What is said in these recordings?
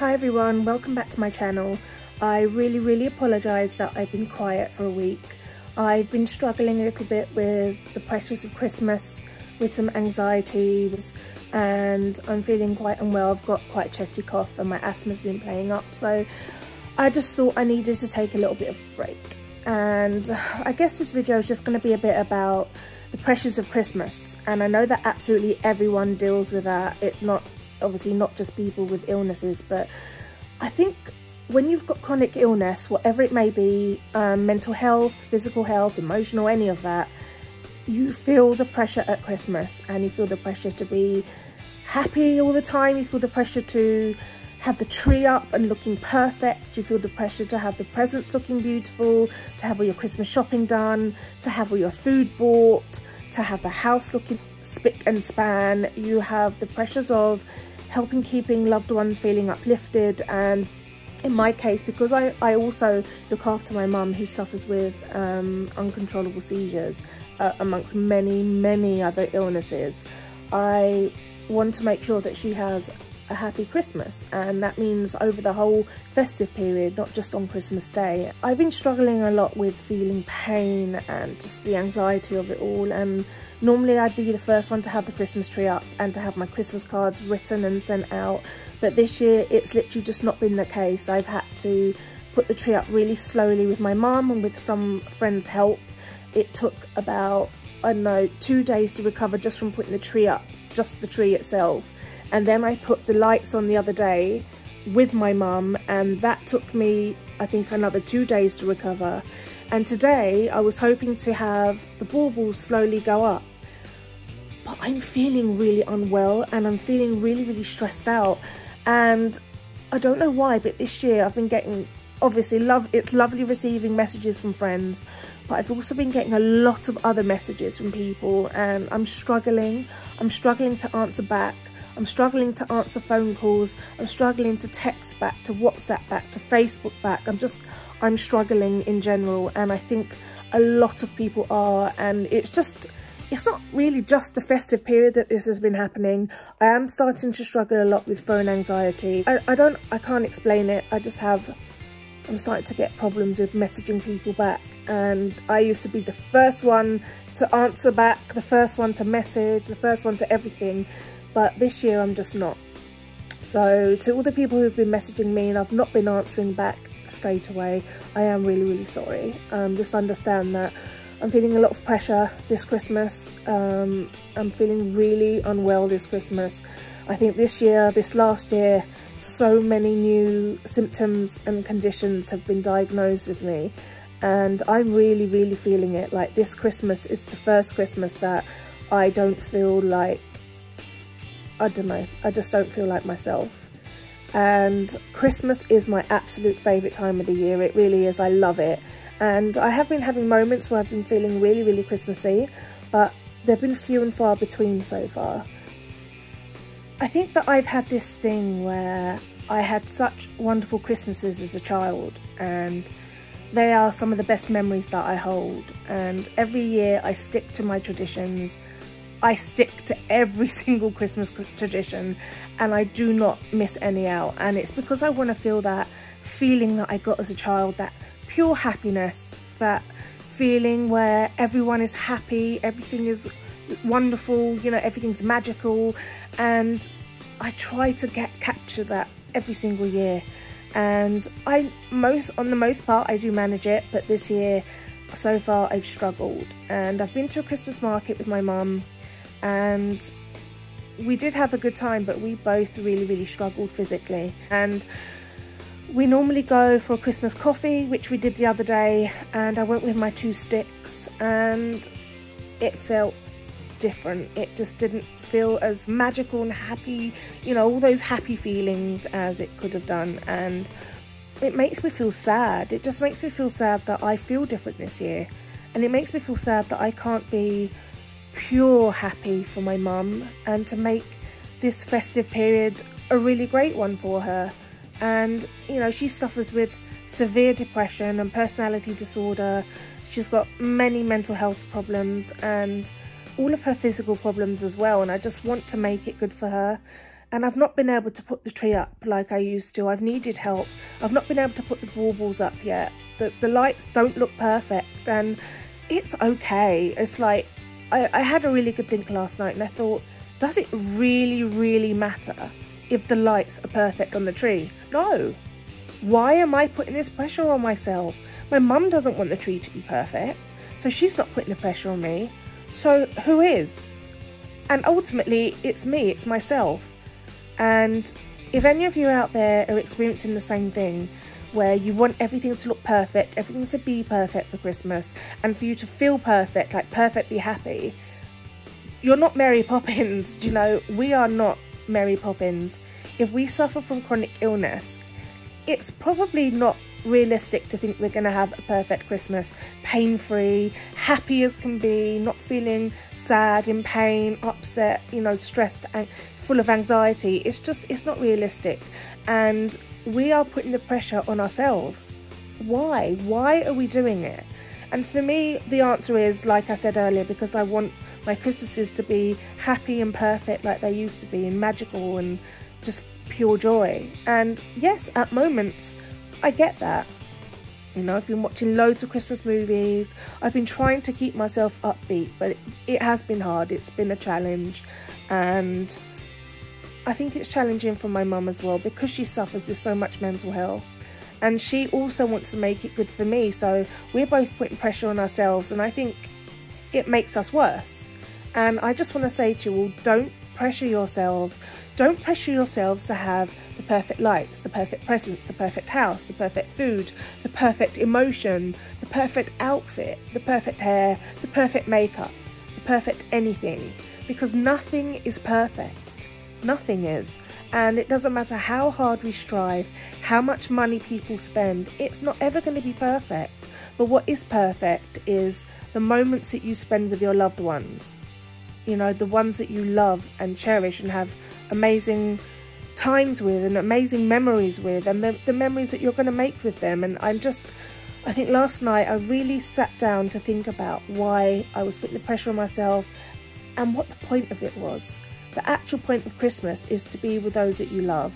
Hi everyone, welcome back to my channel. I really apologise that I've been quiet for a week. I've been struggling a little bit with the pressures of Christmas, with some anxieties, and I'm feeling quite unwell. I've got quite a chesty cough and my asthma's been playing up, so I just thought I needed to take a little bit of a break. And I guess this video is just going to be a bit about the pressures of Christmas, and I know that absolutely everyone deals with that. It's not obviously not just people with illnesses, but I think when you've got chronic illness, whatever it may be, mental health, physical health, emotional, any of that, you feel the pressure at Christmas, and you feel the pressure to be happy all the time. You feel the pressure to have the tree up and looking perfect. You feel the pressure to have the presents looking beautiful, to have all your Christmas shopping done, to have all your food bought, to have the house looking spick and span. You have the pressures of keeping loved ones feeling uplifted, and in my case, because I also look after my mum who suffers with uncontrollable seizures, amongst many other illnesses, I want to make sure that she has a happy Christmas, and that means over the whole festive period, not just on Christmas Day. I've been struggling a lot with feeling pain and just the anxiety of it all, and normally I'd be the first one to have the Christmas tree up and to have my Christmas cards written and sent out, but this year it's literally just not been the case. I've had to put the tree up really slowly with my mum and with some friends' help. It took about, I don't know, 2 days to recover just from putting the tree up, just the tree itself. And then I put the lights on the other day with my mum, and that took me, I think, another 2 days to recover. And today I was hoping to have the baubles slowly go up, but I'm feeling really unwell and I'm feeling really stressed out. And I don't know why, but this year I've been getting, obviously it's lovely receiving messages from friends, but I've also been getting a lot of other messages from people, and I'm struggling to answer back. I'm struggling to answer phone calls. I'm struggling to text back, to WhatsApp back, to Facebook back. I'm struggling in general, and I think a lot of people are, and it's not really just the festive period that this has been happening. I am starting to struggle a lot with phone anxiety. I can't explain it. I'm starting to get problems with messaging people back, and I used to be the first one to answer back, the first one to message, the first one to everything. But this year I'm just not. So to all the people who've been messaging me and I've not been answering back straight away, I am really sorry. Just understand that I'm feeling a lot of pressure this Christmas. I'm feeling really unwell this Christmas. I think this last year, so many new symptoms and conditions have been diagnosed with me, and I'm really feeling it. Like, this Christmas is the first Christmas that I don't feel like, I don't know, I just don't feel like myself. And Christmas is my absolute favourite time of the year. It really is. I love it. And I have been having moments where I've been feeling really Christmassy, but they've been few and far between so far. I think that I've had this thing where I had such wonderful Christmases as a child, and they are some of the best memories that I hold. And every year I stick to my traditions. I stick to every single Christmas tradition, and I do not miss any out. And it's because I want to feel that feeling that I got as a child, that pure happiness, that feeling where everyone is happy, everything is wonderful, you know, everything's magical. And I try to capture that every single year. And on the most part, I do manage it, but this year, so far, I've struggled. And I've been to a Christmas market with my mum, and we did have a good time, but we both really struggled physically. And we normally go for a Christmas coffee, which we did the other day, and I went with my 2 sticks, and it felt different. It just didn't feel as magical and happy, you know, all those happy feelings as it could have done. And it makes me feel sad. It just makes me feel sad that I feel different this year, and it makes me feel sad that I can't be pure happy for my mum and to make this festive period a really great one for her. And you know, she suffers with severe depression and personality disorder. She's got many mental health problems and all of her physical problems as well, and I just want to make it good for her. and I've not been able to put the tree up like I used to. I've needed help. I've not been able to put the baubles up yet. The lights don't look perfect, and it's okay. It's like, I had a really good think last night, and I thought, does it really matter if the lights are perfect on the tree? No. Why am I putting this pressure on myself? My mum doesn't want the tree to be perfect, so she's not putting the pressure on me. So who is? And ultimately, it's me, it's myself. And if any of you out there are experiencing the same thing, where you want everything to look perfect, everything to be perfect for Christmas, and for you to feel perfect, like perfectly happy, you're not Mary Poppins. You know, we are not Mary Poppins. If we suffer from chronic illness, it's probably not realistic to think we're going to have a perfect Christmas, pain-free, happy as can be, not feeling sad, in pain, upset, you know, stressed and full of anxiety. It's not realistic, and we are putting the pressure on ourselves. Why are we doing it? And for me, the answer is, like I said earlier, because I want my Christmases to be happy and perfect like they used to be, and magical and just pure joy. And yes, at moments I get that. You know, I've been watching loads of Christmas movies. I've been trying to keep myself upbeat, but it has been hard. It's been a challenge, and I think it's challenging for my mum as well, because she suffers with so much mental health, and she also wants to make it good for me. So we're both putting pressure on ourselves, and I think it makes us worse. And I just want to say to you all, don't pressure yourselves. Don't pressure yourselves to have the perfect lights, the perfect presents, the perfect house, the perfect food, the perfect emotion, the perfect outfit, the perfect hair, the perfect makeup, the perfect anything, because nothing is perfect. Nothing is. And it doesn't matter how hard we strive, how much money people spend, it's not ever going to be perfect. But what is perfect is the moments that you spend with your loved ones. You know, the ones that you love and cherish and have amazing times with and amazing memories with, and the memories that you're going to make with them. And I think last night I really sat down to think about why I was putting the pressure on myself and what the point of it was. The actual point of Christmas is to be with those that you love,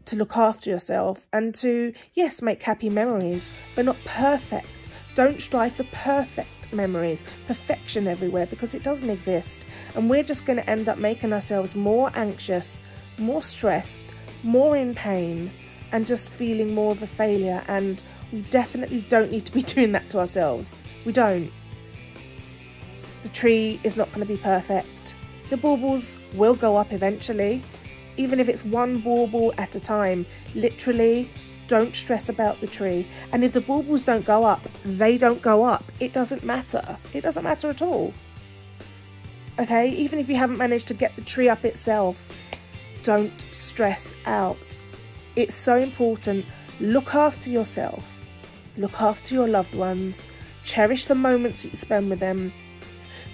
to look after yourself, and to, yes, make happy memories, but not perfect. Don't strive for perfect memories, perfection everywhere, because it doesn't exist. And we're just going to end up making ourselves more anxious, more stressed, more in pain, and just feeling more of a failure. And we definitely don't need to be doing that to ourselves. We don't. The tree is not going to be perfect. The baubles will go up eventually, even if it's one bauble at a time. Literally, don't stress about the tree. And if the baubles don't go up, they don't go up. It doesn't matter. It doesn't matter at all. Okay, even if you haven't managed to get the tree up itself, don't stress out. It's so important. Look after yourself. Look after your loved ones. Cherish the moments that you spend with them.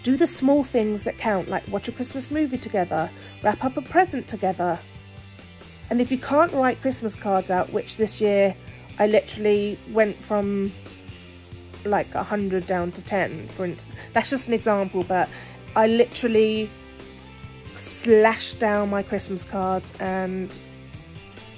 Do the small things that count, like watch a Christmas movie together, wrap up a present together. And if you can't write Christmas cards out, which this year I literally went from like 100 down to 10, for instance. That's just an example, but I literally slashed down my Christmas cards, and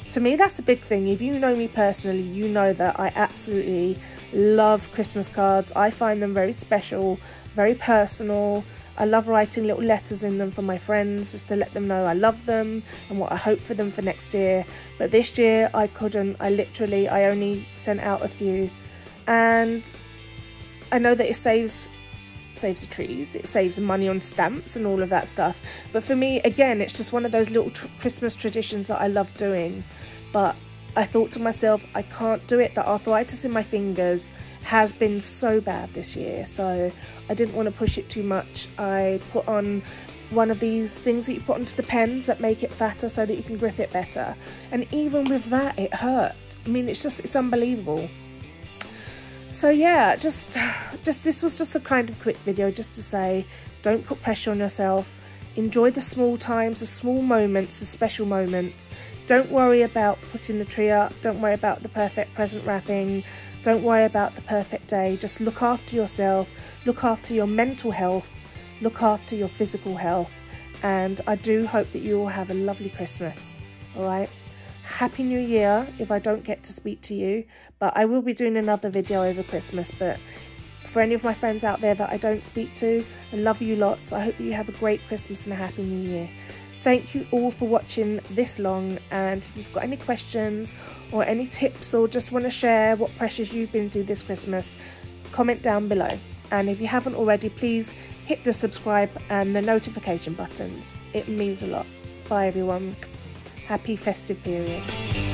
to me that's a big thing. If you know me personally, you know that I absolutely love Christmas cards. I find them very special, very personal. I love writing little letters in them for my friends, just to let them know I love them and what I hope for them for next year. But this year I couldn't. I only sent out a few, and I know that it saves the trees, it saves money on stamps and all of that stuff. But for me, again, it's just one of those little Christmas traditions that I love doing. But I thought to myself, I can't do it. The arthritis in my fingers has been so bad this year, so I didn't want to push it too much. I put on one of these things that you put onto the pens that make it fatter so that you can grip it better, and even with that it hurt. I mean, it's unbelievable. So yeah, just this was just a kind of quick video just to say, don't put pressure on yourself. Enjoy the small times, the small moments, the special moments. Don't worry about putting the tree up. Don't worry about the perfect present wrapping. Don't worry about the perfect day. Just look after yourself, look after your mental health, look after your physical health, and I do hope that you all have a lovely Christmas. All right, Happy New Year if I don't get to speak to you, but I will be doing another video over Christmas. But for any of my friends out there that I don't speak to, I love you lots. I hope that you have a great Christmas and a Happy New Year. Thank you all for watching this long, and if you've got any questions or any tips or just want to share what pressures you've been through this Christmas, comment down below. And if you haven't already, please hit the subscribe and the notification buttons. It means a lot. Bye everyone. Happy festive period.